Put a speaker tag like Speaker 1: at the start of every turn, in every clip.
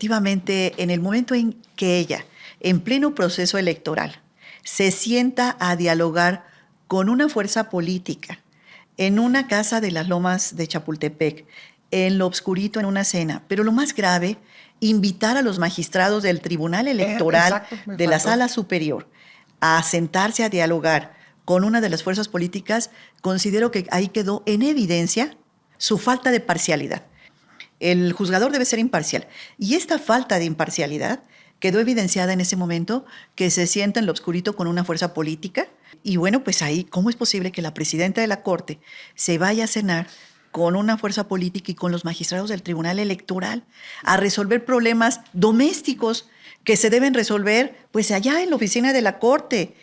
Speaker 1: efectivamente, en el momento en que ella, en pleno proceso electoral, se sienta a dialogar con una fuerza política en una casa de las Lomas de Chapultepec, en lo obscurito, en una cena, pero lo más grave, invitar a los magistrados del Tribunal Electoral de la Sala Superior a sentarse a dialogar con una de las fuerzas políticas, considero que ahí quedó en evidencia su falta de parcialidad. El juzgador debe ser imparcial. Y esta falta de imparcialidad quedó evidenciada en ese momento que se sienta en lo obscurito con una fuerza política. Y bueno, pues ahí, ¿cómo es posible que la presidenta de la Corte se vaya a cenar con una fuerza política y con los magistrados del Tribunal Electoral a resolver problemas domésticos que se deben resolver pues allá en la oficina de la Corte?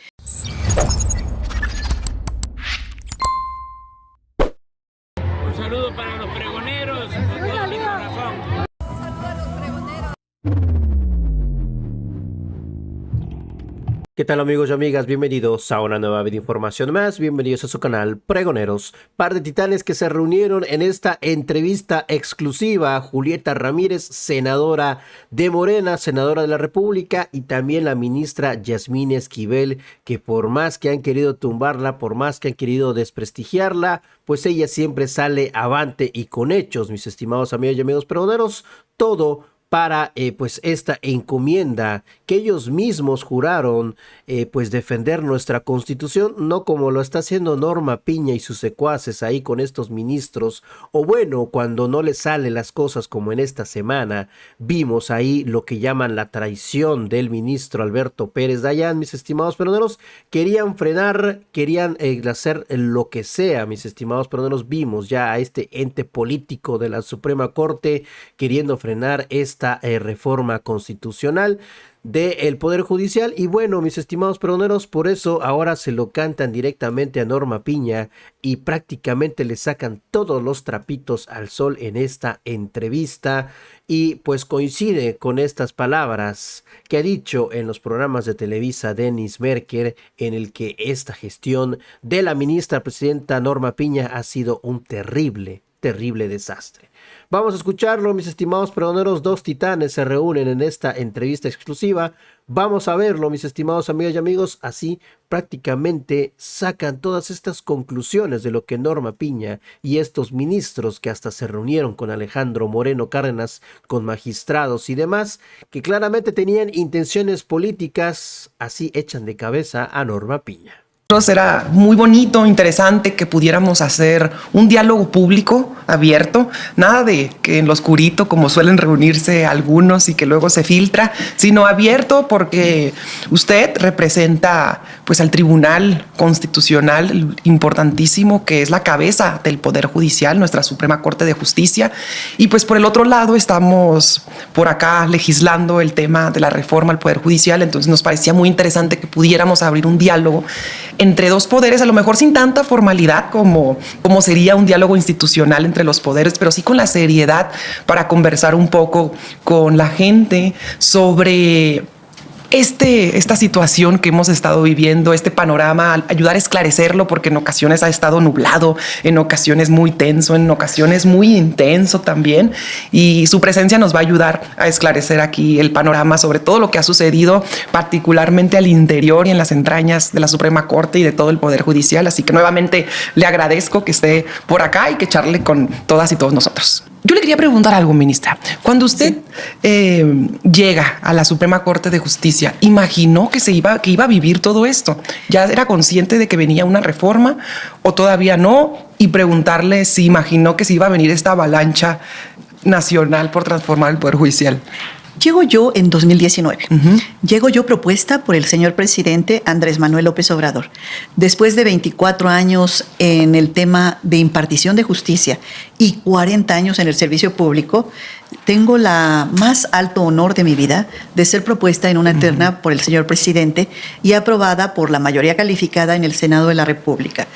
Speaker 2: Un saludo para los pregoneros, con todo mi corazón.
Speaker 3: Un saludo a los pregoneros.
Speaker 4: ¿Qué tal, amigos y amigas? Bienvenidos a una nueva información más, bienvenidos a su canal Pregoneros. Par de titanes que se reunieron en esta entrevista exclusiva: Julieta Ramírez, senadora de Morena, senadora de la República, y también la ministra Yasmín Esquivel, que por más que han querido tumbarla, por más que han querido desprestigiarla, pues ella siempre sale avante y con hechos, mis estimados amigos y amigos pregoneros, todo para pues esta encomienda que ellos mismos juraron pues defender nuestra Constitución, no como lo está haciendo Norma Piña y sus secuaces ahí con estos ministros, o bueno, cuando no les salen las cosas como en esta semana, vimos ahí lo que llaman la traición del ministro Alberto Pérez Dayán, mis estimados peroneros. Querían frenar, querían hacer lo que sea, mis estimados peroneros. Vimos ya a este ente político de la Suprema Corte queriendo frenar esta reforma constitucional del Poder Judicial. Y bueno, mis estimados peroneros, por eso ahora se lo cantan directamente a Norma Piña y prácticamente le sacan todos los trapitos al sol en esta entrevista. Y pues coincide con estas palabras que ha dicho en los programas de Televisa Denis Merker, en el que esta gestión de la ministra presidenta Norma Piña ha sido un terrible desastre. Vamos a escucharlo, mis estimados pregoneros. Dos titanes se reúnen en esta entrevista exclusiva. Vamos a verlo, mis estimados amigos y amigos. Así prácticamente sacan todas estas conclusiones de lo que Norma Piña y estos ministros que hasta se reunieron con Alejandro Moreno Cárdenas, con magistrados y demás, que claramente tenían intenciones políticas, así echan de cabeza a Norma Piña.
Speaker 5: Era muy bonito, interesante que pudiéramos hacer un diálogo público, abierto, nada de que en lo oscurito como suelen reunirse algunos y que luego se filtra, sino abierto porque usted representa pues al Tribunal Constitucional importantísimo, que es la cabeza del Poder Judicial, nuestra Suprema Corte de Justicia, y pues por el otro lado estamos por acá legislando el tema de la reforma al Poder Judicial. Entonces nos parecía muy interesante que pudiéramos abrir un diálogo entre dos poderes, a lo mejor sin tanta formalidad como sería un diálogo institucional entre los poderes, pero sí con la seriedad para conversar un poco con la gente sobre esta situación que hemos estado viviendo, este panorama, ayudar a esclarecerlo, porque en ocasiones ha estado nublado, en ocasiones muy tenso, en ocasiones muy intenso también, y su presencia nos va a ayudar a esclarecer aquí el panorama sobre todo lo que ha sucedido, particularmente al interior y en las entrañas de la Suprema Corte y de todo el Poder Judicial. Así que nuevamente le agradezco que esté por acá y que charle con todas y todos nosotros. Yo le quería preguntar algo, ministra. Cuando usted llega a la Suprema Corte de Justicia, ¿imaginó que iba a vivir todo esto? ¿Ya era consciente de que venía una reforma o todavía no? Y preguntarle si imaginó que se iba a venir esta avalancha nacional por transformar el Poder Judicial.
Speaker 1: Llego yo en 2019. Llego yo propuesta por el señor presidente Andrés Manuel López Obrador. Después de 24 años en el tema de impartición de justicia y 40 años en el servicio público, tengo la más alto honor de mi vida de ser propuesta en una terna por el señor presidente y aprobada por la mayoría calificada en el Senado de la República.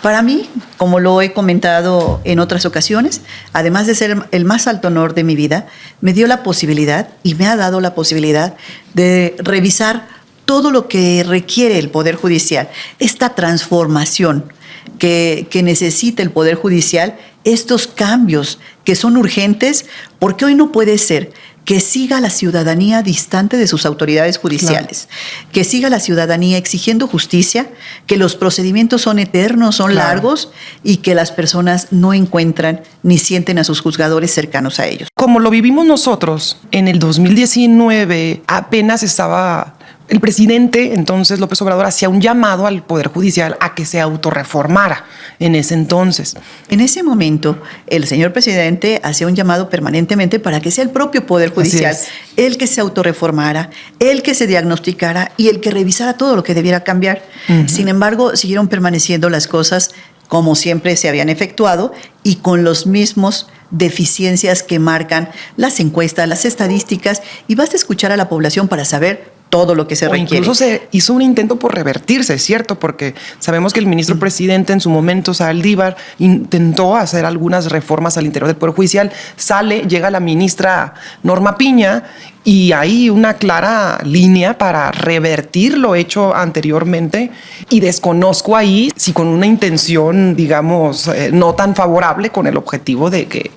Speaker 1: Para mí, como lo he comentado en otras ocasiones, además de ser el más alto honor de mi vida, me dio la posibilidad y me ha dado la posibilidad de revisar todo lo que requiere el Poder Judicial, esta transformación que necesita el Poder Judicial, estos cambios que son urgentes, porque hoy no puede ser que siga la ciudadanía distante de sus autoridades judiciales, que siga la ciudadanía exigiendo justicia, que los procedimientos son eternos, son largos y que las personas no encuentran ni sienten a sus juzgadores cercanos a ellos.
Speaker 5: Como lo vivimos nosotros, en el 2019 apenas estaba... El presidente, entonces, López Obrador, hacía un llamado al Poder Judicial a que se autorreformara en ese entonces.
Speaker 1: En ese momento, el señor presidente hacía un llamado permanentemente para que sea el propio Poder Judicial el que se autorreformara, el que se diagnosticara y el que revisara todo lo que debiera cambiar. Sin embargo, siguieron permaneciendo las cosas como siempre se habían efectuado y con los mismos deficiencias que marcan las encuestas, las estadísticas, y basta escuchar a la población para saber todo lo que se requiere.
Speaker 5: Incluso se hizo un intento por revertirse, ¿cierto? Porque sabemos que el ministro presidente en su momento, Saldívar, intentó hacer algunas reformas al interior del Poder Judicial. Llega la ministra Norma Piña y hay una clara línea para revertir lo hecho anteriormente, y desconozco ahí si con una intención, digamos, no tan favorable, con el objetivo de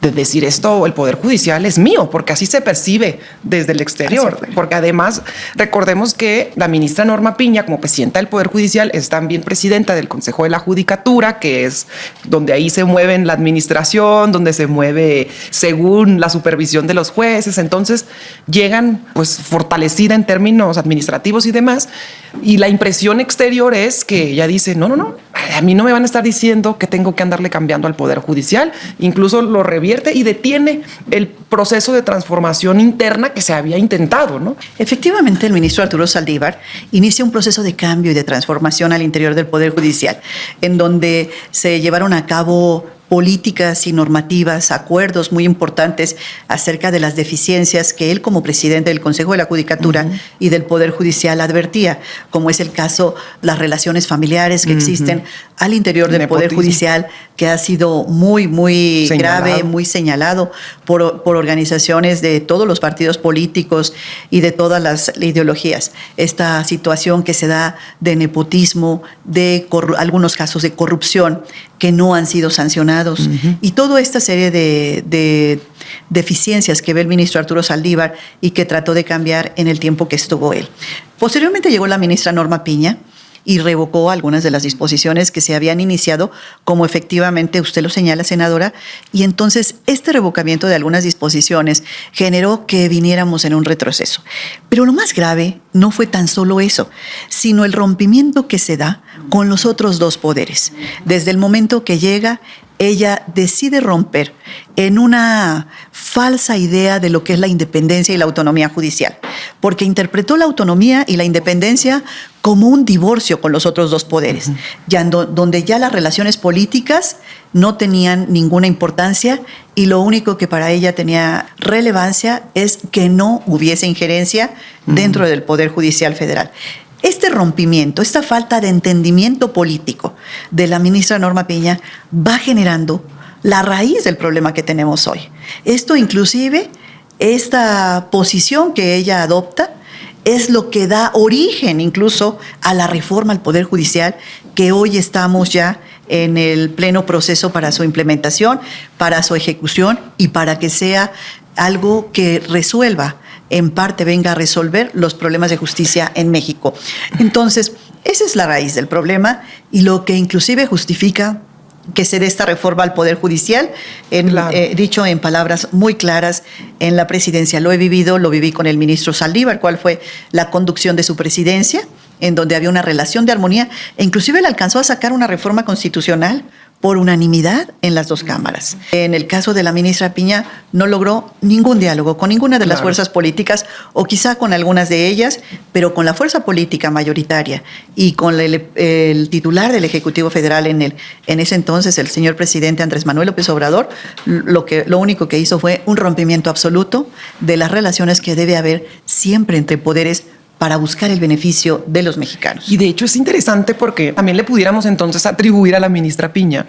Speaker 5: decir esto, el Poder Judicial es mío, porque así se percibe desde el exterior. Porque además, recordemos que la ministra Norma Piña, como presidenta del Poder Judicial, es también presidenta del Consejo de la Judicatura, que es donde ahí se mueve la administración, donde se mueve según la supervisión de los jueces. Entonces, llegan pues fortalecida en términos administrativos y demás. Y la impresión exterior es que ella dice, no, a mí no me van a estar diciendo que tengo que andarle cambiando al Poder Judicial. Incluso lo revierte y detiene el proceso de transformación interna que se había intentado, ¿no?
Speaker 1: Efectivamente, el ministro Arturo Saldívar inicia un proceso de cambio y de transformación al interior del Poder Judicial, en donde se llevaron a cabo políticas y normativas, acuerdos muy importantes acerca de las deficiencias que él como presidente del Consejo de la Judicatura y del Poder Judicial advertía, como es el caso las relaciones familiares que existen al interior del Poder Judicial, que ha sido muy grave, muy señalado por organizaciones de todos los partidos políticos y de todas las ideologías. Esta situación que se da de nepotismo, de algunos casos de corrupción que no han sido sancionados, y toda esta serie de deficiencias que ve el ministro Arturo Saldívar y que trató de cambiar en el tiempo que estuvo él. Posteriormente llegó la ministra Norma Piña y revocó algunas de las disposiciones que se habían iniciado, como efectivamente usted lo señala, senadora, y entonces este revocamiento de algunas disposiciones generó que viniéramos en un retroceso. Pero lo más grave no fue tan solo eso, sino el rompimiento que se da con los otros dos poderes. Desde el momento que llega, ella decide romper en una falsa idea de lo que es la independencia y la autonomía judicial, porque interpretó la autonomía y la independencia como un divorcio con los otros dos poderes, donde ya las relaciones políticas no tenían ninguna importancia y lo único que para ella tenía relevancia es que no hubiese injerencia dentro del Poder Judicial Federal. Este rompimiento, esta falta de entendimiento político de la ministra Norma Piña va generando la raíz del problema que tenemos hoy. Esto inclusive, esta posición que ella adopta, es lo que da origen incluso a la reforma al Poder Judicial, que hoy estamos ya en el pleno proceso para su implementación, para su ejecución y para que sea algo que resuelva, en parte venga a resolver los problemas de justicia en México. Entonces, esa es la raíz del problema y lo que inclusive justifica que se dé esta reforma al Poder Judicial, dicho en palabras muy claras en la presidencia. Lo viví con el ministro Saldívar, cuál fue la conducción de su presidencia, en donde había una relación de armonía, e inclusive él alcanzó a sacar una reforma constitucional por unanimidad en las dos cámaras. En el caso de la ministra Piña, no logró ningún diálogo con ninguna de las fuerzas políticas, o quizá con algunas de ellas, pero con la fuerza política mayoritaria y con el titular del Ejecutivo Federal en ese entonces, el señor presidente Andrés Manuel López Obrador, lo único que hizo fue un rompimiento absoluto de las relaciones que debe haber siempre entre poderes para buscar el beneficio de los mexicanos.
Speaker 5: Y de hecho es interesante porque también le pudiéramos entonces atribuir a la ministra Piña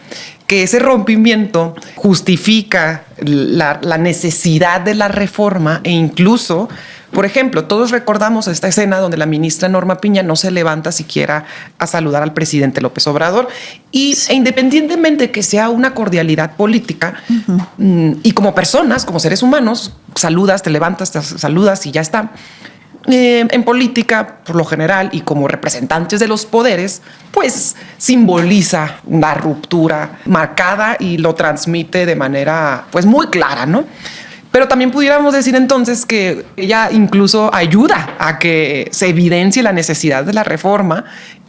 Speaker 5: que ese rompimiento justifica la necesidad de la reforma e incluso, por ejemplo, todos recordamos esta escena donde la ministra Norma Piña no se levanta siquiera a saludar al presidente López Obrador e independientemente que sea una cordialidad política y como personas, como seres humanos, saludas, te levantas, te saludas y ya está. En política, por lo general, y como representantes de los poderes, pues simboliza una ruptura marcada y lo transmite de manera pues muy clara, ¿no? Pero también pudiéramos decir entonces que ella incluso ayuda a que se evidencie la necesidad de la reforma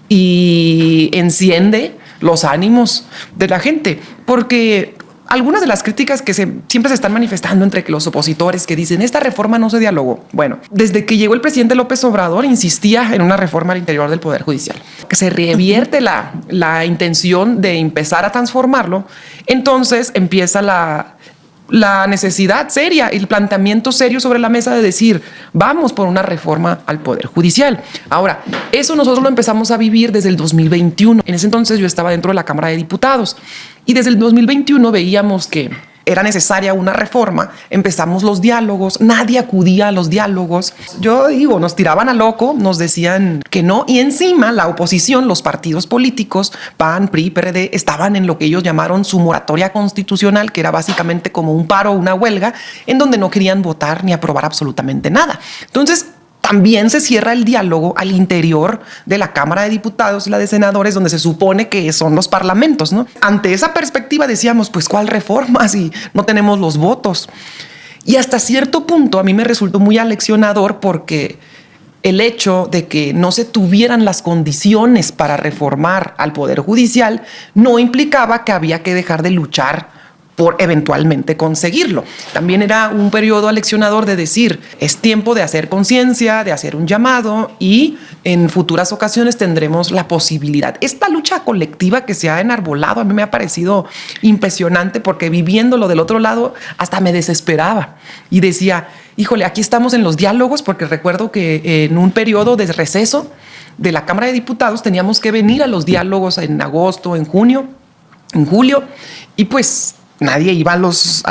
Speaker 5: y enciende los ánimos de la gente, porque algunas de las críticas que siempre se están manifestando entre los opositores que dicen esta reforma no se dialogó. Bueno, desde que llegó el presidente López Obrador insistía en una reforma al interior del Poder Judicial, que se revierte la intención de empezar a transformarlo. Entonces empieza la necesidad seria, el planteamiento serio sobre la mesa de decir vamos por una reforma al Poder Judicial. Ahora, eso nosotros lo empezamos a vivir desde el 2021. En ese entonces yo estaba dentro de la Cámara de Diputados y desde el 2021 veíamos que era necesaria una reforma. Empezamos los diálogos, nadie acudía a los diálogos. Yo digo, nos tiraban a loco, nos decían que no. Y encima la oposición, los partidos políticos, PAN, PRI, PRD, estaban en lo que ellos llamaron su moratoria constitucional, que era básicamente como un paro, una huelga, en donde no querían votar ni aprobar absolutamente nada. Entonces, también se cierra el diálogo al interior de la Cámara de Diputados y la de Senadores, donde se supone que son los parlamentos, ¿no? Ante esa perspectiva decíamos, pues, ¿cuál reforma si no tenemos los votos? Y hasta cierto punto a mí me resultó muy aleccionador porque el hecho de que no se tuvieran las condiciones para reformar al Poder Judicial no implicaba que había que dejar de luchar por eventualmente conseguirlo. También era un periodo aleccionador de decir, es tiempo de hacer conciencia, de hacer un llamado y en futuras ocasiones tendremos la posibilidad. Esta lucha colectiva que se ha enarbolado a mí me ha parecido impresionante porque viviéndolo del otro lado hasta me desesperaba y decía, híjole, aquí estamos en los diálogos porque recuerdo que en un periodo de receso de la Cámara de Diputados teníamos que venir a los diálogos en agosto, en junio, en julio y pues nadie iba a los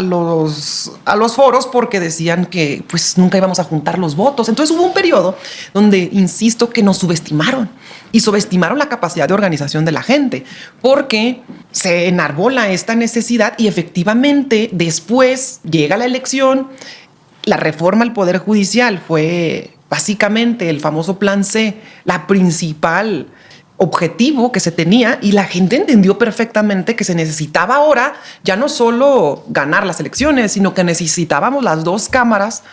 Speaker 5: foros porque decían que pues nunca íbamos a juntar los votos. Entonces hubo un periodo donde, insisto, que nos subestimaron y subestimaron la capacidad de organización de la gente porque se enarbola esta necesidad y efectivamente después llega la elección, la reforma al Poder Judicial fue básicamente el famoso Plan C, la principal objetivo que se tenía y la gente entendió perfectamente que se necesitaba ahora ya no solo ganar las elecciones, sino que necesitábamos las dos cámaras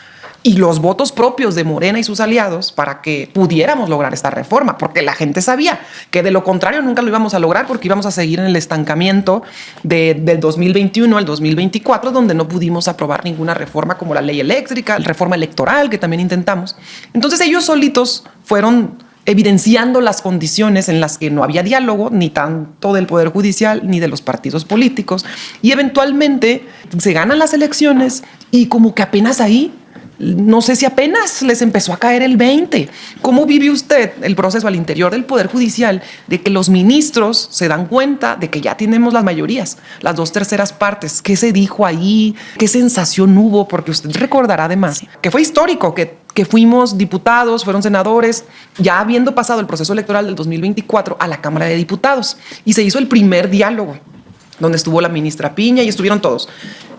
Speaker 5: y los votos propios de Morena y sus aliados para que pudiéramos lograr esta reforma, porque la gente sabía que de lo contrario nunca lo íbamos a lograr porque íbamos a seguir en el estancamiento del 2021 al 2024, donde no pudimos aprobar ninguna reforma como la ley eléctrica, la reforma electoral que también intentamos. Entonces ellos solitos fueron evidenciando las condiciones en las que no había diálogo, ni tanto del Poder Judicial, ni de los partidos políticos, y eventualmente se ganan las elecciones y como que apenas ahí, no sé si apenas les empezó a caer el 20. ¿Cómo vive usted el proceso al interior del Poder Judicial de que los ministros se dan cuenta de que ya tenemos las mayorías, las 2/3 partes? ¿Qué se dijo ahí? ¿Qué sensación hubo? Porque usted recordará además que fue histórico, que fuimos diputados, fueron senadores, ya habiendo pasado el proceso electoral del 2024 a la Cámara de Diputados y se hizo el primer diálogo donde estuvo la ministra Piña y estuvieron todos.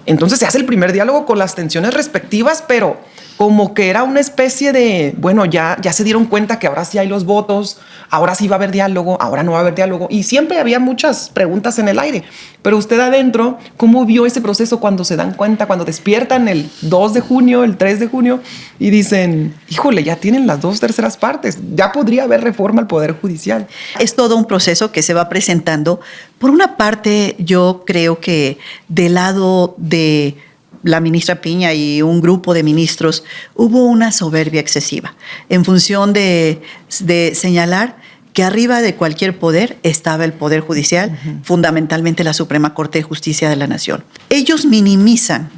Speaker 5: Entonces se hace el primer diálogo con las tensiones respectivas, pero como que era una especie de, bueno, ya se dieron cuenta que ahora sí hay los votos, ahora sí va a haber diálogo, ahora no va a haber diálogo. Y siempre había muchas preguntas en el aire. Pero usted adentro, ¿cómo vio ese proceso cuando se dan cuenta, cuando despiertan el 2 de junio, el 3 de junio y dicen, híjole, ya tienen las 2/3 partes, ya podría haber reforma al Poder Judicial?
Speaker 1: Es todo un proceso que se va presentando. Por una parte, yo creo que del lado de la ministra Piña y un grupo de ministros hubo una soberbia excesiva en función de señalar que arriba de cualquier poder estaba el Poder Judicial, fundamentalmente la Suprema Corte de Justicia de la Nación. Ellos minimizan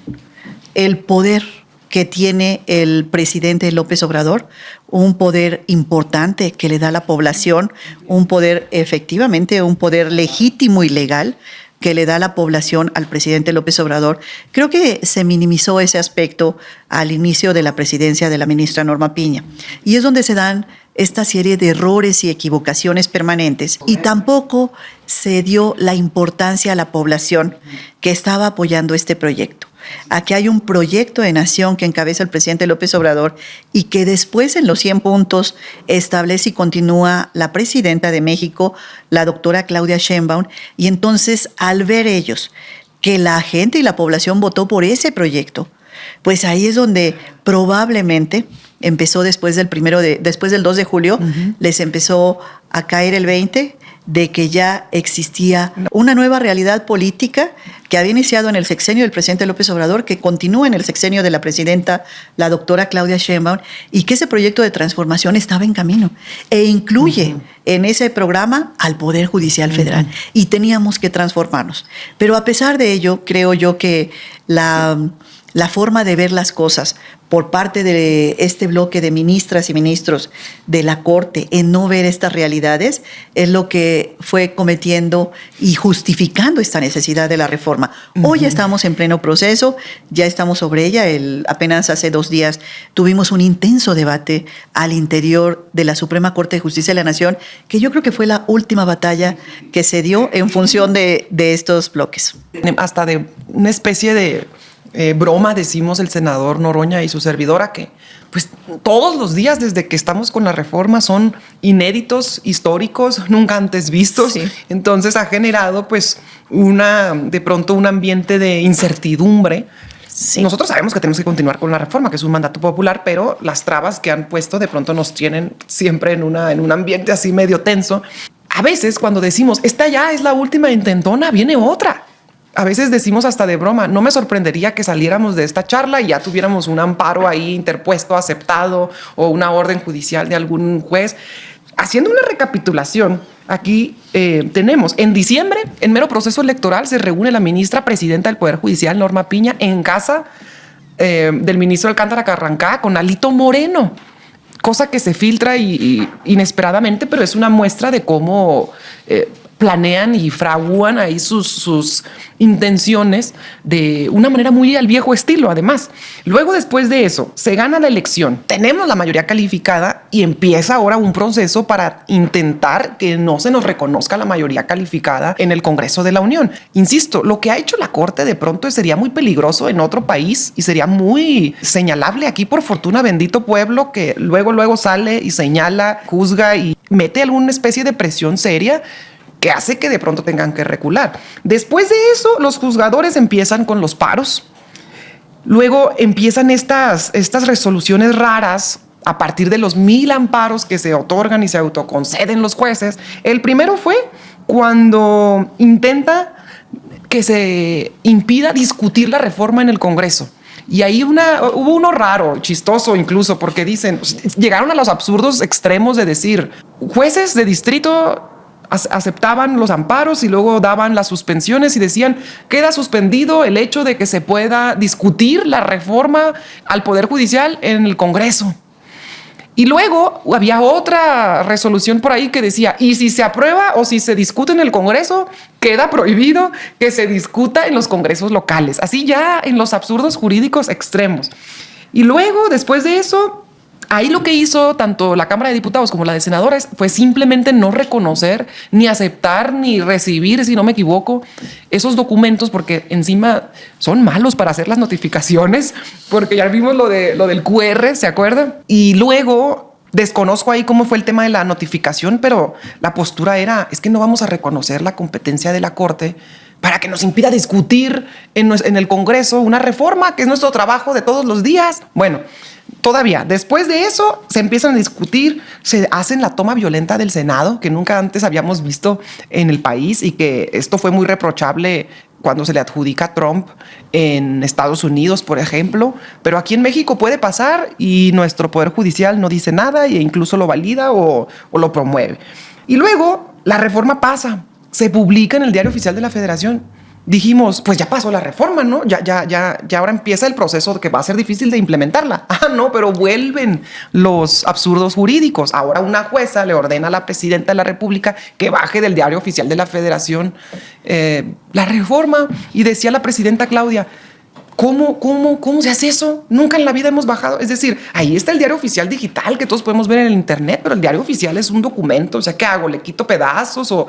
Speaker 1: el poder que tiene el presidente López Obrador, un poder importante que le da a la población, un poder efectivamente, un poder legítimo y legal que le da la población al presidente López Obrador. Creo que se minimizó ese aspecto al inicio de la presidencia de la ministra Norma Piña. Y es donde se dan esta serie de errores y equivocaciones permanentes. Y tampoco se dio la importancia a la población que estaba apoyando este proyecto. Aquí hay un proyecto de nación que encabeza el presidente López Obrador y que después en los 100 puntos establece y continúa la presidenta de México, la doctora Claudia Sheinbaum. Y entonces, al ver ellos que la gente y la población votó por ese proyecto, pues ahí es donde probablemente empezó después del 2 de julio, les empezó a caer el 20 de que ya existía una nueva realidad política que había iniciado en el sexenio del presidente López Obrador, que continúa en el sexenio de la presidenta, la doctora Claudia Sheinbaum, y que ese proyecto de transformación estaba en camino e incluye en ese programa al Poder Judicial Federal, y teníamos que transformarnos. Pero a pesar de ello, creo yo que la forma de ver las cosas por parte de este bloque de ministras y ministros de la Corte en no ver estas realidades es lo que fue cometiendo y justificando esta necesidad de la reforma. Hoy ya estamos en pleno proceso, ya estamos sobre ella. Apenas hace 2 días tuvimos un intenso debate al interior de la Suprema Corte de Justicia de la Nación, que yo creo que fue la última batalla que se dio en función de estos bloques.
Speaker 5: Hasta de una especie de broma, decimos el senador Noroña y su servidora, que pues todos los días desde que estamos con la reforma son inéditos, históricos, nunca antes vistos. Sí. Entonces ha generado pues de pronto un ambiente de incertidumbre. Sí. Nosotros sabemos que tenemos que continuar con la reforma, que es un mandato popular, pero las trabas que han puesto de pronto nos tienen siempre en un ambiente así medio tenso. A veces cuando decimos, esta ya es la última intentona, viene otra. A veces decimos hasta de broma, no me sorprendería que saliéramos de esta charla y ya tuviéramos un amparo ahí interpuesto, aceptado, o una orden judicial de algún juez. Haciendo una recapitulación, aquí tenemos en diciembre, en mero proceso electoral, se reúne la ministra presidenta del Poder Judicial, Norma Piña, en casa del ministro Alcántara Carrancá con Alito Moreno, cosa que se filtra y inesperadamente, pero es una muestra de cómo planean y fraguan ahí sus intenciones de una manera muy al viejo estilo, además. Luego, después de eso, se gana la elección, tenemos la mayoría calificada y empieza ahora un proceso para intentar que no se nos reconozca la mayoría calificada en el Congreso de la Unión. Insisto, lo que ha hecho la Corte de pronto sería muy peligroso en otro país y sería muy señalable aquí. Por fortuna, bendito pueblo que luego sale y señala, juzga y mete alguna especie de presión seria que hace que de pronto tengan que recular. Después de eso, los juzgadores empiezan con los paros. Luego empiezan estas resoluciones raras a partir de los 1000 amparos que se otorgan y se autoconceden los jueces. El primero fue cuando intenta que se impida discutir la reforma en el Congreso. Y ahí hubo uno raro, chistoso incluso, porque dicen, llegaron a los absurdos extremos de decir, jueces de distrito aceptaban los amparos y luego daban las suspensiones y decían, queda suspendido el hecho de que se pueda discutir la reforma al Poder Judicial en el Congreso. Y luego había otra resolución por ahí que decía, y si se aprueba o si se discute en el Congreso, queda prohibido que se discuta en los congresos locales. Así ya en los absurdos jurídicos extremos. Y luego, después de eso, ahí lo que hizo tanto la Cámara de Diputados como la de Senadores fue simplemente no reconocer, ni aceptar, ni recibir, si no me equivoco, esos documentos, porque encima son malos para hacer las notificaciones, porque ya vimos lo del QR, ¿se acuerdan? Y luego desconozco ahí cómo fue el tema de la notificación, pero la postura era, es que no vamos a reconocer la competencia de la Corte para que nos impida discutir en el Congreso una reforma, que es nuestro trabajo de todos los días. Bueno, todavía, después de eso, se empiezan a discutir, se hacen la toma violenta del Senado, que nunca antes habíamos visto en el país, y que esto fue muy reprochable cuando se le adjudica a Trump en Estados Unidos, por ejemplo. Pero aquí en México puede pasar y nuestro Poder Judicial no dice nada e incluso lo valida o lo promueve. Y luego la reforma pasa, se publica en el Diario Oficial de la Federación dijimos, pues ya pasó la reforma, ¿no? Ya ahora empieza el proceso que va a ser difícil de implementarla. Ah, no, pero vuelven los absurdos jurídicos. Ahora una jueza le ordena a la presidenta de la República que baje del Diario Oficial de la Federación la reforma. Y decía la presidenta Claudia, ¿Cómo se hace eso? Nunca en la vida hemos bajado. Es decir, ahí está el diario oficial digital que todos podemos ver en el internet, pero el diario oficial es un documento. O sea, ¿qué hago? ¿Le quito pedazos o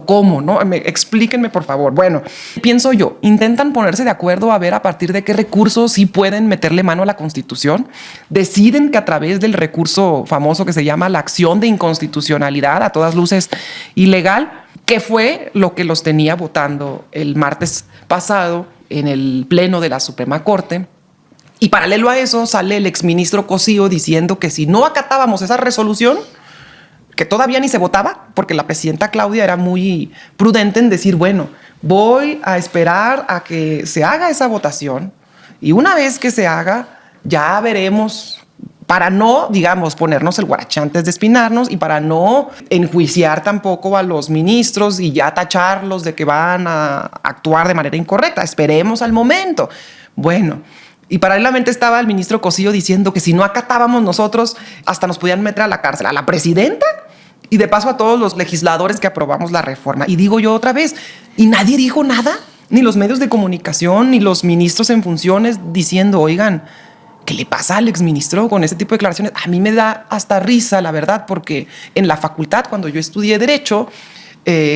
Speaker 5: cómo? ¿No? Explíquenme, por favor. Bueno, pienso yo, intentan ponerse de acuerdo a ver a partir de qué recursos sí pueden meterle mano a la Constitución. Deciden que a través del recurso famoso que se llama la acción de inconstitucionalidad, a todas luces ilegal, que fue lo que los tenía votando el martes pasado en el pleno de la Suprema Corte. Y paralelo a eso sale el exministro Cosío diciendo que si no acatábamos esa resolución, que todavía ni se votaba, porque la presidenta Claudia era muy prudente en decir, bueno, voy a esperar a que se haga esa votación y una vez que se haga, ya veremos, para no, digamos, ponernos el guarache antes de espinarnos y para no enjuiciar tampoco a los ministros y ya tacharlos de que van a actuar de manera incorrecta. Esperemos al momento. Bueno, y paralelamente estaba el ministro Cosío diciendo que si no acatábamos nosotros, hasta nos podían meter a la cárcel. ¿A la presidenta? Y de paso a todos los legisladores que aprobamos la reforma. Y digo yo otra vez, ¿y nadie dijo nada? Ni los medios de comunicación, ni los ministros en funciones diciendo, oigan, ¿qué le pasa al exministro con ese tipo de declaraciones? A mí me da hasta risa, la verdad, porque en la facultad, cuando yo estudié Derecho,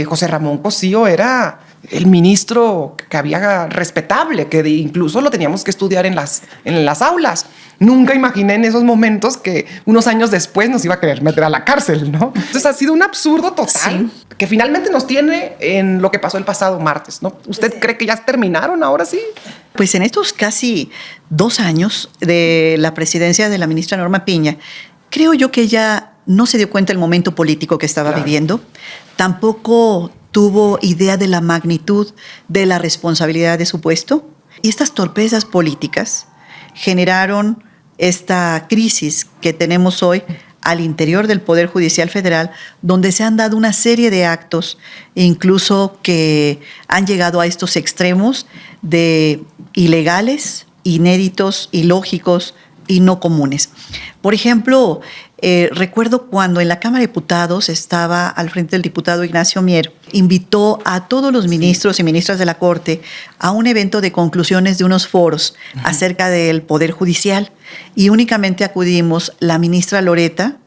Speaker 5: José Ramón Cosío era el ministro que había respetable, que incluso lo teníamos que estudiar en las aulas. Nunca imaginé en esos momentos que unos años después nos iba a querer meter a la cárcel, ¿no? Entonces ha sido un absurdo total, sí, que finalmente nos tiene en lo que pasó el pasado martes, ¿no? ¿Usted cree que ya terminaron ahora sí?
Speaker 1: Pues en estos casi 2 años de la presidencia de la ministra Norma Piña, creo yo que ella no se dio cuenta del momento político que estaba viviendo, tampoco tuvo idea de la magnitud de la responsabilidad de su puesto, y estas torpezas políticas generaron esta crisis que tenemos hoy al interior del Poder Judicial Federal, donde se han dado una serie de actos, incluso que han llegado a estos extremos de ilegales, inéditos, ilógicos y no comunes. Por ejemplo, recuerdo cuando en la Cámara de Diputados estaba al frente el diputado Ignacio Mier, invitó a todos los ministros y ministras de la Corte a un evento de conclusiones de unos foros acerca del Poder Judicial y únicamente acudimos la ministra Loreta,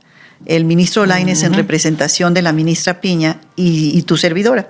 Speaker 1: el ministro Lainez en representación de la ministra Piña y tu servidora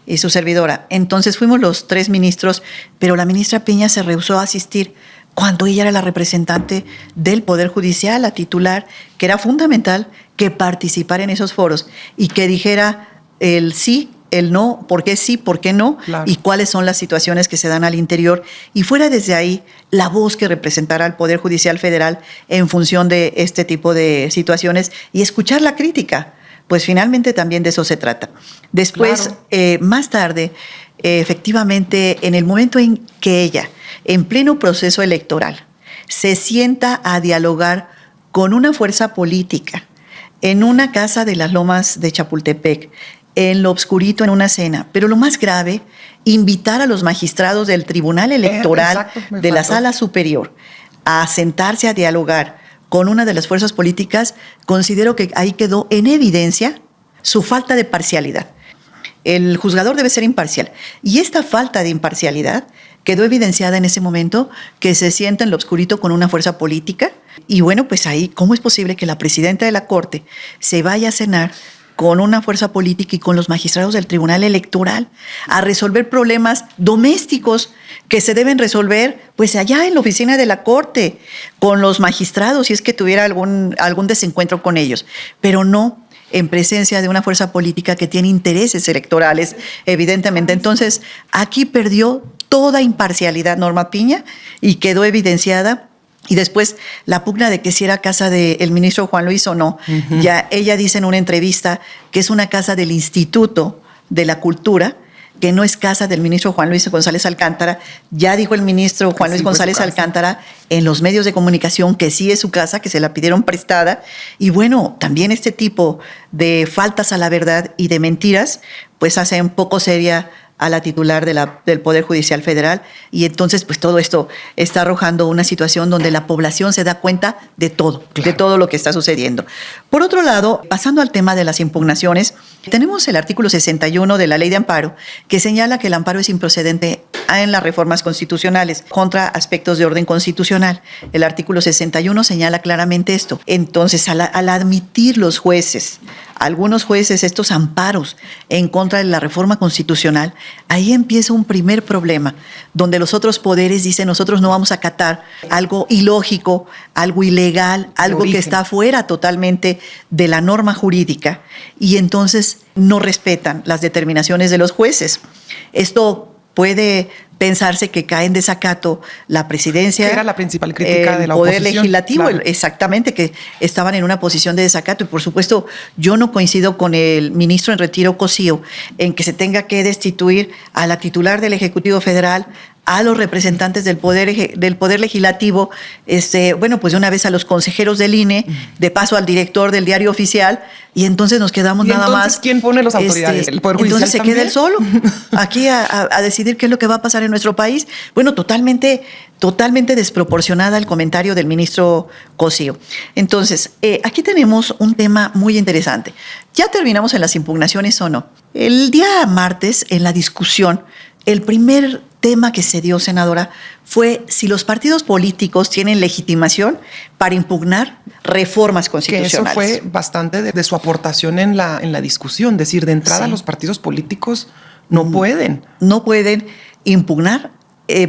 Speaker 1: y su servidora. Entonces fuimos los 3 ministros, pero la ministra Piña se rehusó a asistir cuando ella era la representante del Poder Judicial, la titular, que era fundamental que participara en esos foros y que dijera el sí, el no, por qué sí, por qué no, claro, y cuáles son las situaciones que se dan al interior. Y fuera desde ahí la voz que representara al Poder Judicial Federal en función de este tipo de situaciones y escuchar la crítica. Pues finalmente también de eso se trata. Después, claro, más tarde, efectivamente, en el momento en que ella, en pleno proceso electoral, se sienta a dialogar con una fuerza política en una casa de las Lomas de Chapultepec, en lo obscurito, en una cena. Pero lo más grave, invitar a los magistrados del Tribunal Electoral de la Sala Superior a sentarse a dialogar con una de las fuerzas políticas, considero que ahí quedó en evidencia su falta de parcialidad. El juzgador debe ser imparcial. Y esta falta de imparcialidad quedó evidenciada en ese momento que se sienta en lo obscurito con una fuerza política. Y bueno, pues ahí, ¿cómo es posible que la presidenta de la Corte se vaya a cenar con una fuerza política y con los magistrados del Tribunal Electoral a resolver problemas domésticos que se deben resolver pues allá en la oficina de la Corte, con los magistrados, si es que tuviera algún desencuentro con ellos? Pero no en presencia de una fuerza política que tiene intereses electorales, evidentemente. Entonces, aquí perdió toda imparcialidad Norma Piña y quedó evidenciada. Y después la pugna de que si era casa del ministro Juan Luis o no. Ya ella dice en una entrevista que es una casa del Instituto de la Cultura, que no es casa del ministro Juan Luis González Alcántara. Ya dijo el ministro Juan Luis González Alcántara en los medios de comunicación que sí es su casa, que se la pidieron prestada. Y bueno, también este tipo de faltas a la verdad y de mentiras, pues hacen poco seria a la titular del Poder Judicial Federal, y entonces pues todo esto está arrojando una situación donde la población se da cuenta de todo, de todo lo que está sucediendo. Por otro lado, pasando al tema de las impugnaciones, tenemos el artículo 61 de la Ley de Amparo, que señala que el amparo es improcedente en las reformas constitucionales contra aspectos de orden constitucional. El artículo 61 señala claramente esto. Entonces, al admitir los jueces, algunos jueces, estos amparos en contra de la reforma constitucional, ahí empieza un primer problema, donde los otros poderes dicen, nosotros no vamos a acatar algo ilógico, algo ilegal, algo que está fuera totalmente de la norma jurídica, y entonces no respetan las determinaciones de los jueces. Esto puede pensarse que cae en desacato la presidencia.
Speaker 5: Que era la principal crítica de la
Speaker 1: oposición. El Poder Legislativo,
Speaker 5: claro.
Speaker 1: Exactamente, que estaban en una posición de desacato. Y por supuesto, yo no coincido con el ministro en retiro, Cosío, en que se tenga que destituir a la titular del Ejecutivo Federal, a los representantes del Poder Legislativo, bueno, pues de una vez a los consejeros del INE, de paso al director del Diario Oficial, y entonces nos quedamos nada más.
Speaker 5: ¿Quién pone las autoridades? ¿El Poder Judicial
Speaker 1: entonces se
Speaker 5: también?
Speaker 1: queda él solo aquí a decidir qué es lo que va a pasar en nuestro país. Bueno, totalmente desproporcionada el comentario del ministro Cosío. Entonces, aquí tenemos un tema muy interesante. ¿Ya terminamos en las impugnaciones o no? El día martes, en la discusión, el primer tema que se dio, senadora, fue si los partidos políticos tienen legitimación para impugnar reformas constitucionales.
Speaker 5: Que eso fue bastante de su aportación en la discusión. Es decir, de entrada,
Speaker 1: Sí.
Speaker 5: los partidos políticos no pueden.
Speaker 1: No pueden impugnar.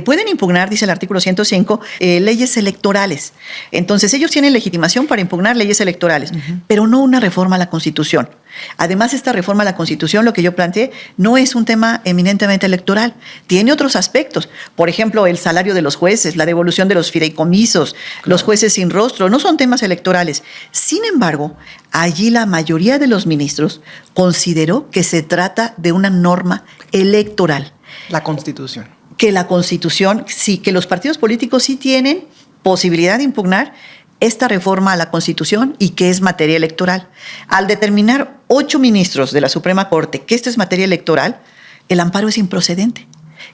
Speaker 1: Pueden impugnar, dice el artículo 105, leyes electorales. Entonces, ellos tienen legitimación para impugnar leyes electorales, pero no una reforma a la Constitución. Además, esta reforma a la Constitución, lo que yo planteé, no es un tema eminentemente electoral. Tiene otros aspectos. Por ejemplo, el salario de los jueces, la devolución de los fideicomisos, los jueces sin rostro, no son temas electorales. Sin embargo, allí la mayoría de los ministros consideró que se trata de una norma electoral.
Speaker 5: La Constitución.
Speaker 1: Que la Constitución, sí, que los partidos políticos sí tienen posibilidad de impugnar esta reforma a la Constitución y que es materia electoral. Al determinar 8 ministros de la Suprema Corte que esto es materia electoral, el amparo es improcedente.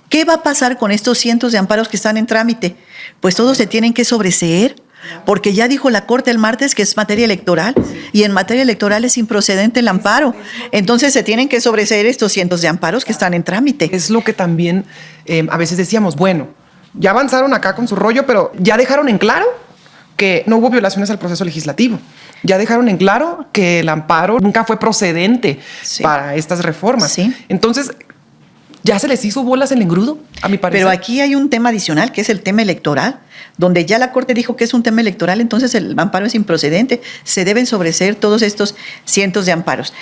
Speaker 1: ¿Qué va a pasar con estos cientos de amparos que están en trámite? Pues todos se tienen que sobreseer, porque ya dijo la Corte el martes que es materia electoral y en materia electoral es improcedente el amparo. Entonces se tienen que sobreseer estos cientos de amparos que están en trámite.
Speaker 5: Es lo que también a veces decíamos, bueno, ya avanzaron acá con su rollo, pero ya dejaron en claro que no hubo violaciones al proceso legislativo. Ya dejaron en claro que el amparo nunca fue procedente para estas reformas.
Speaker 1: Sí.
Speaker 5: Entonces, ¿ya se les hizo bolas el engrudo, a mi parecer?
Speaker 1: Pero aquí hay un tema adicional, que es el tema electoral, donde ya la Corte dijo que es un tema electoral, entonces el amparo es improcedente. Se deben sobreseer todos estos cientos de amparos.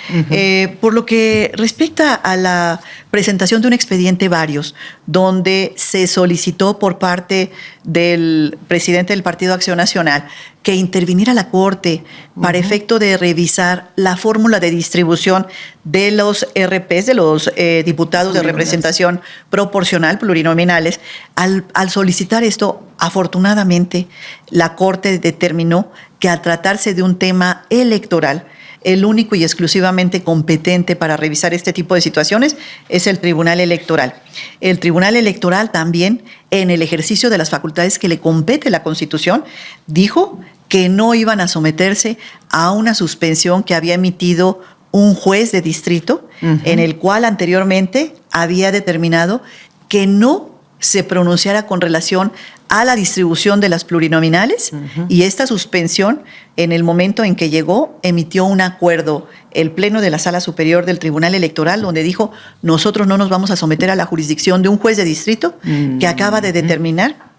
Speaker 1: Por lo que respecta a la presentación de un expediente varios, donde se solicitó por parte del presidente del Partido Acción Nacional que interviniera la Corte para efecto de revisar la fórmula de distribución de los RPs, de los diputados de representación proporcional, plurinominales. Al solicitar esto, afortunadamente, la Corte determinó que al tratarse de un tema electoral, el único y exclusivamente competente para revisar este tipo de situaciones es el Tribunal Electoral. El Tribunal Electoral también, en el ejercicio de las facultades que le compete la Constitución, dijo que no iban a someterse a una suspensión que había emitido un juez de distrito, en el cual anteriormente había determinado que no se pronunciara con relación a la distribución de las plurinominales, y esta suspensión, en el momento en que llegó, emitió un acuerdo el Pleno de la Sala Superior del Tribunal Electoral, donde dijo, nosotros no nos vamos a someter a la jurisdicción de un juez de distrito que acaba de determinar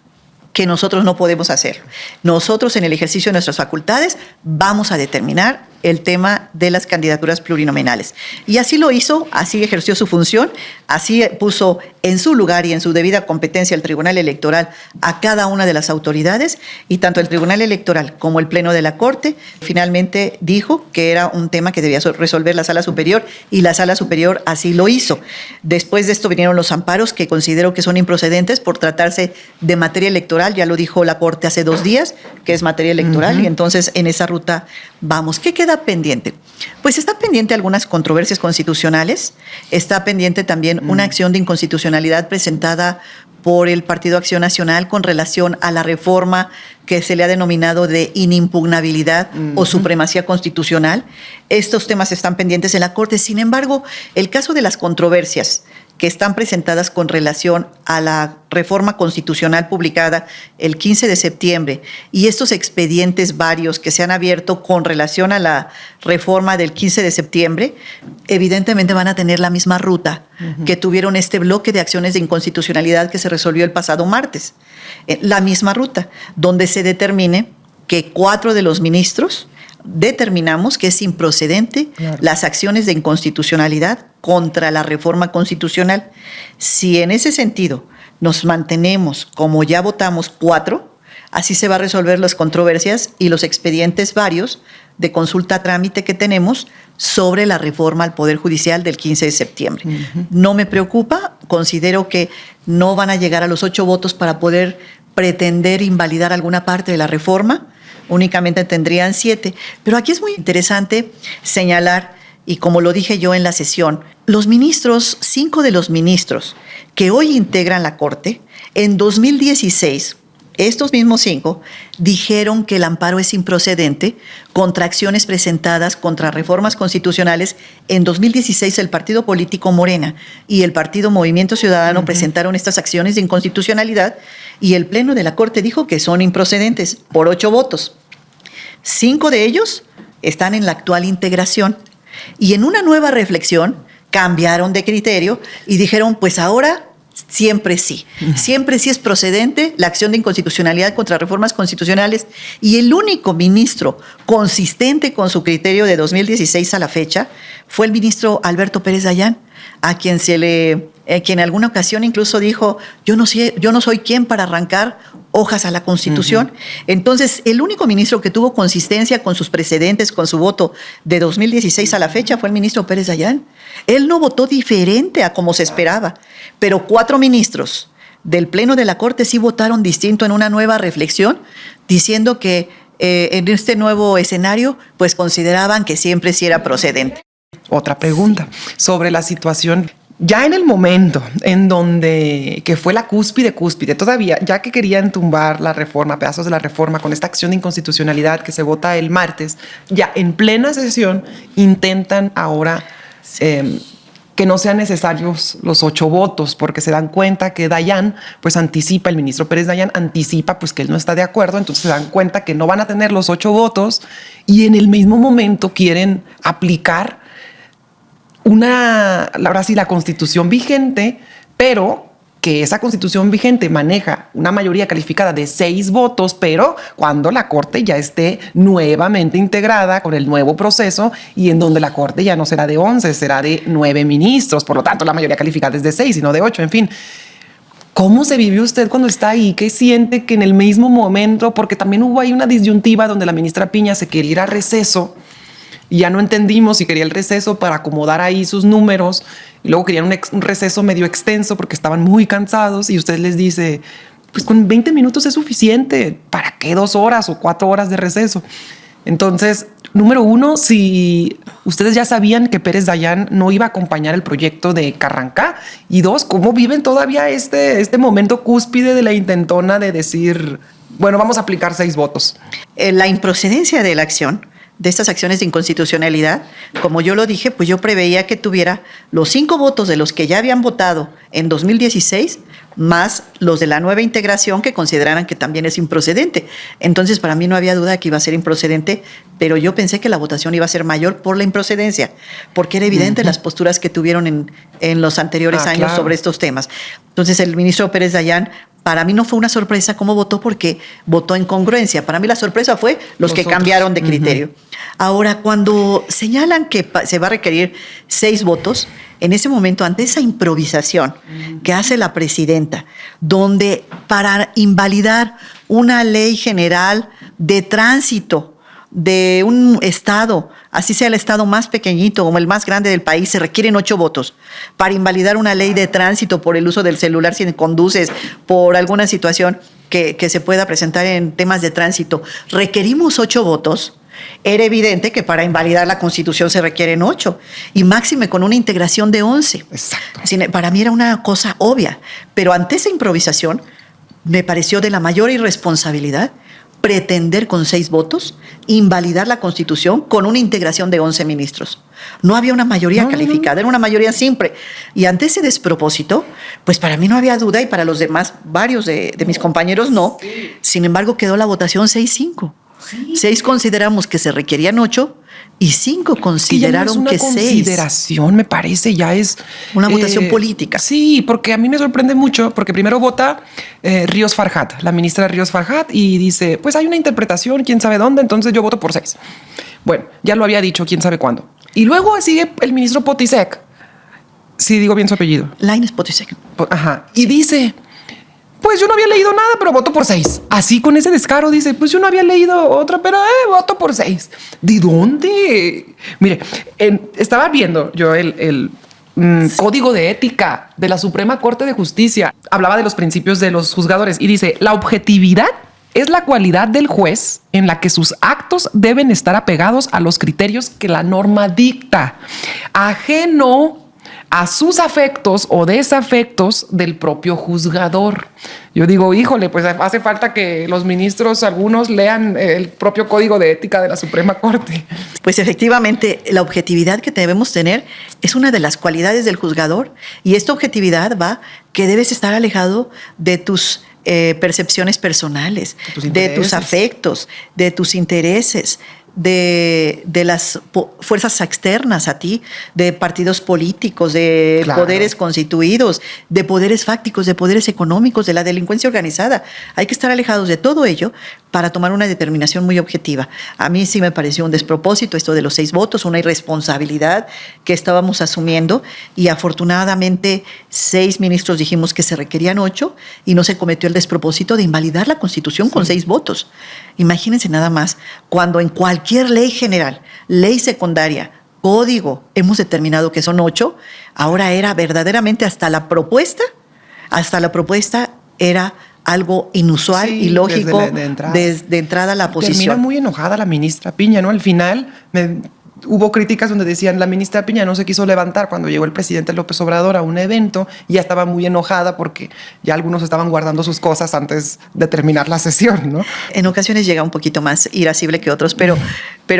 Speaker 1: que nosotros no podemos hacerlo. Nosotros, en el ejercicio de nuestras facultades, vamos a determinar el tema de las candidaturas plurinominales. Y así lo hizo, así ejerció su función, así puso en su lugar y en su debida competencia el Tribunal Electoral a cada una de las autoridades, y tanto el Tribunal Electoral como el Pleno de la Corte finalmente dijo que era un tema que debía resolver la Sala Superior, y la Sala Superior así lo hizo. Después de esto vinieron los amparos, que considero que son improcedentes por tratarse de materia electoral. Ya lo dijo la Corte hace 2 días, que es materia electoral, y entonces en esa ruta vamos. ¿Qué queda queda pendiente? Pues está pendiente algunas controversias constitucionales, está pendiente también una acción de inconstitucionalidad presentada por el Partido Acción Nacional con relación a la reforma que se le ha denominado de inimpugnabilidad o supremacía constitucional. Estos temas están pendientes en la Corte. Sin embargo, el caso de las controversias que están presentadas con relación a la reforma constitucional publicada el 15 de septiembre y estos expedientes varios que se han abierto con relación a la reforma del 15 de septiembre, evidentemente van a tener la misma ruta que tuvieron este bloque de acciones de inconstitucionalidad que se resolvió el pasado martes. La misma ruta, donde se determine que 4 de los ministros determinamos que es improcedente las acciones de inconstitucionalidad contra la reforma constitucional. Si en ese sentido nos mantenemos como ya votamos 4, así se va a resolver las controversias y los expedientes varios de consulta a trámite que tenemos sobre la reforma al Poder Judicial del 15 de septiembre. No me preocupa, considero que no van a llegar a los 8 votos para poder pretender invalidar alguna parte de la reforma, únicamente tendrían 7. Pero aquí es muy interesante señalar, y como lo dije yo en la sesión, los ministros, 5 de los ministros que hoy integran la Corte, en 2016, estos mismos 5 dijeron que el amparo es improcedente contra acciones presentadas contra reformas constitucionales. En 2016 el partido político Morena y el partido Movimiento Ciudadano presentaron estas acciones de inconstitucionalidad y el Pleno de la Corte dijo que son improcedentes por 8 votos. 5 de ellos están en la actual integración y en una nueva reflexión cambiaron de criterio y dijeron, pues ahora siempre sí es procedente la acción de inconstitucionalidad contra reformas constitucionales, y el único ministro consistente con su criterio de 2016 a la fecha fue el ministro Alberto Pérez Dayán, a quien quien en alguna ocasión incluso dijo, yo no soy quien para arrancar hojas a la Constitución. Entonces, el único ministro que tuvo consistencia con sus precedentes, con su voto de 2016 a la fecha, fue el ministro Pérez Dayán. Él no votó diferente a como se esperaba, pero 4 ministros del Pleno de la Corte sí votaron distinto en una nueva reflexión, diciendo que en este nuevo escenario, pues consideraban que siempre sí era procedente.
Speaker 5: Otra pregunta sobre la situación. Ya en el momento en donde, que fue la cúspide, todavía, ya que querían tumbar la reforma, pedazos de la reforma, con esta acción de inconstitucionalidad que se vota el martes, ya en plena sesión intentan ahora que no sean necesarios los 8 votos, porque se dan cuenta que Dayán, pues anticipa, el ministro Pérez Dayán anticipa pues que él no está de acuerdo, entonces se dan cuenta que no van a tener los 8 votos y en el mismo momento quieren aplicar ahora sí, la constitución vigente, pero que esa constitución vigente maneja una mayoría calificada de 6 votos, pero cuando la Corte ya esté nuevamente integrada con el nuevo proceso y en donde la Corte ya no será de 11, será de 9 ministros, por lo tanto la mayoría calificada es de 6 y no de 8, en fin. ¿Cómo se vivió usted cuando está ahí? ¿Qué siente que en el mismo momento, porque también hubo ahí una disyuntiva donde la ministra Piña se quería ir a receso, y ya no entendimos si quería el receso para acomodar ahí sus números y luego querían un receso medio extenso porque estaban muy cansados y usted les dice, pues con 20 minutos es suficiente, ¿para qué 2 horas o 4 horas de receso? Entonces, número 1, si ustedes ya sabían que Pérez Dayán no iba a acompañar el proyecto de Carrancá, y 2, ¿cómo viven todavía este momento cúspide de la intentona de decir, bueno, vamos a aplicar 6 votos?
Speaker 1: La improcedencia de la acción, de estas acciones de inconstitucionalidad, como yo lo dije, pues yo preveía que tuviera los 5 votos de los que ya habían votado en 2016, más los de la nueva integración que consideraran que también es improcedente. Entonces, para mí no había duda de que iba a ser improcedente, pero yo pensé que la votación iba a ser mayor por la improcedencia, porque era evidente las posturas que tuvieron en los anteriores años sobre estos temas. Entonces, el ministro Pérez Dayán, para mí no fue una sorpresa cómo votó, porque votó en congruencia. Para mí la sorpresa fue los que cambiaron de criterio. Ahora, cuando señalan que se va a requerir 6 votos, en ese momento, ante esa improvisación que hace la presidenta, donde para invalidar una ley general de tránsito de un estado, así sea el estado más pequeñito como el más grande del país, se requieren 8 votos. Para invalidar una ley de tránsito por el uso del celular si conduces, por alguna situación que se pueda presentar en temas de tránsito, requerimos 8 votos. Era evidente que para invalidar la Constitución se requieren 8, y máxime con una integración de 11.
Speaker 5: Exacto.
Speaker 1: Para mí era una cosa obvia, pero ante esa improvisación me pareció de la mayor irresponsabilidad pretender con 6 votos invalidar la Constitución con una integración de 11 ministros. No había una mayoría calificada, era una mayoría simple. Y ante ese despropósito, pues para mí no había duda, y para los demás, varios de mis compañeros no. Sin embargo, quedó la votación 6-5. 6 consideramos que se requerían 8 y 5 consideraron que 6.
Speaker 5: Es una consideración, me parece, ya es
Speaker 1: una votación política.
Speaker 5: Sí, porque a mí me sorprende mucho, porque primero vota Ríos Farhat, la ministra Ríos Farhat, y dice, pues hay una interpretación, quién sabe dónde, entonces yo voto por 6. Bueno, ya lo había dicho, quién sabe cuándo. Y luego sigue el ministro Potisek, si digo bien su apellido.
Speaker 1: Lainez Potisek.
Speaker 5: Ajá. Y dice, pues yo no había leído nada, pero voto por 6. Así con ese descaro dice, pues yo no había leído otra, pero voto por 6. ¿De dónde? Mire, estaba viendo yo el Código de Ética de la Suprema Corte de Justicia. Hablaba de los principios de los juzgadores y dice, la objetividad es la cualidad del juez en la que sus actos deben estar apegados a los criterios que la norma dicta, ajeno a sus afectos o desafectos del propio juzgador. Yo digo, híjole, pues hace falta que los ministros, algunos, lean el propio Código de Ética de la Suprema Corte.
Speaker 1: Pues efectivamente, la objetividad que debemos tener es una de las cualidades del juzgador, y esta objetividad va que debes estar alejado de tus percepciones personales, de tus afectos, de tus intereses, de las fuerzas externas a ti, de partidos políticos, de poderes constituidos, de poderes fácticos, de poderes económicos, de la delincuencia organizada. Hay que estar alejados de todo ello para tomar una determinación muy objetiva. A mí sí me pareció un despropósito esto de los 6 votos, una irresponsabilidad que estábamos asumiendo, y afortunadamente 6 ministros dijimos que se requerían 8 y no se cometió el despropósito de invalidar la Constitución con 6 votos. Imagínense nada más, cuando en cualquier ley general, ley secundaria, código, hemos determinado que son 8, ahora era verdaderamente hasta la propuesta era algo inusual y lógico desde entrada a la posición.
Speaker 5: Termina muy enojada la ministra Piña, ¿no? Al final hubo críticas donde decían la ministra Piña no se quiso levantar cuando llegó el presidente López Obrador a un evento, y ya estaba muy enojada porque ya algunos estaban guardando sus cosas antes de terminar la sesión, ¿no?
Speaker 1: En ocasiones llega un poquito más irascible que otros, pero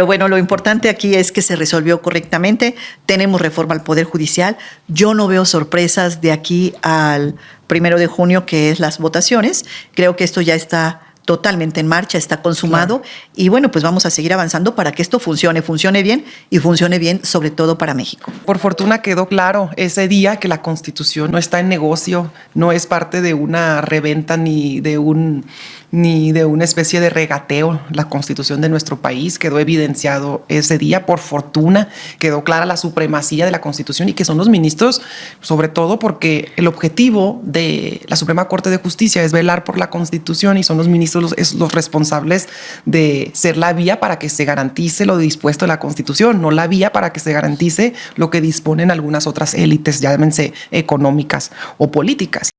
Speaker 1: bueno, lo importante aquí es que se resolvió correctamente. Tenemos reforma al Poder Judicial. Yo no veo sorpresas de aquí al 1 de junio, que es las votaciones. Creo que esto ya está totalmente en marcha, está consumado. Claro. Y bueno, pues vamos a seguir avanzando para que esto funcione bien, y funcione bien sobre todo para México.
Speaker 5: Por fortuna quedó claro ese día que la Constitución no está en negocio, no es parte de una reventa ni de una especie de regateo. La Constitución de nuestro país quedó evidenciado ese día. Por fortuna quedó clara la supremacía de la Constitución, y que son los ministros, sobre todo porque el objetivo de la Suprema Corte de Justicia es velar por la Constitución, y son los ministros los responsables de ser la vía para que se garantice lo dispuesto en la Constitución, no la vía para que se garantice lo que disponen algunas otras élites, llámense económicas o políticas.